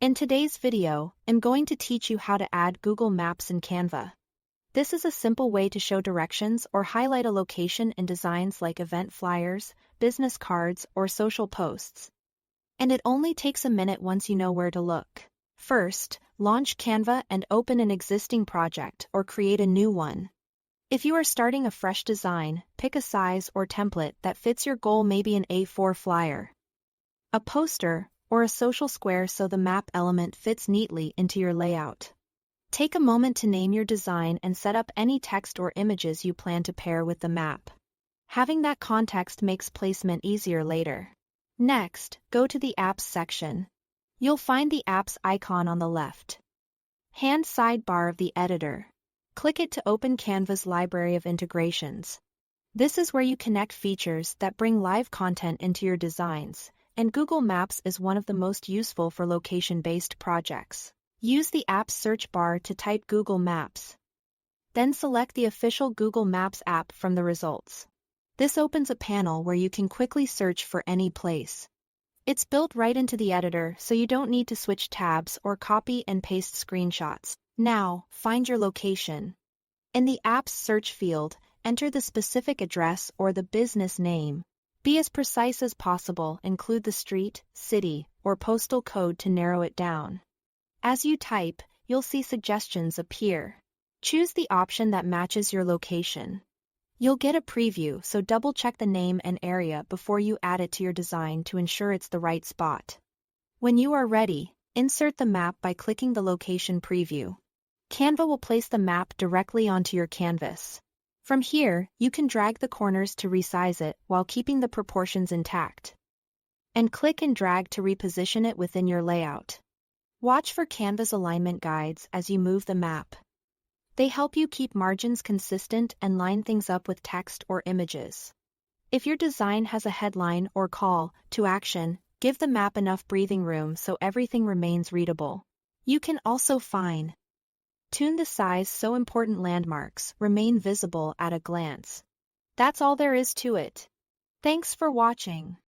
In today's video, I'm going to teach you how to add Google Maps in Canva. This is a simple way to show directions or highlight a location in designs like event flyers, business cards, or social posts. And it only takes a minute once you know where to look. First, launch Canva and open an existing project or create a new one. If you are starting a fresh design, pick a size or template that fits your goal, maybe an A4 flyer, a poster, or a social square so the map element fits neatly into your layout. Take a moment to name your design and set up any text or images you plan to pair with the map. Having that context makes placement easier later. Next, go to the Apps section. You'll find the Apps icon on the left hand sidebar of the editor. Click it to open Canva's library of integrations. This is where you connect features that bring live content into your designs, and Google Maps is one of the most useful for location-based projects. Use the app's search bar to type Google Maps. Then select the official Google Maps app from the results. This opens a panel where you can quickly search for any place. It's built right into the editor, so you don't need to switch tabs or copy and paste screenshots. Now, find your location. In the app's search field, enter the specific address or the business name. Be as precise as possible, include the street, city, or postal code to narrow it down. As you type, you'll see suggestions appear. Choose the option that matches your location. You'll get a preview, so double-check the name and area before you add it to your design to ensure it's the right spot. When you are ready, insert the map by clicking the location preview. Canva will place the map directly onto your canvas. From here, you can drag the corners to resize it while keeping the proportions intact. And click and drag to reposition it within your layout. Watch for Canva's alignment guides as you move the map. They help you keep margins consistent and line things up with text or images. If your design has a headline or call to action, give the map enough breathing room so everything remains readable. You can also tune the size so important landmarks remain visible at a glance. That's all there is to it. Thanks for watching.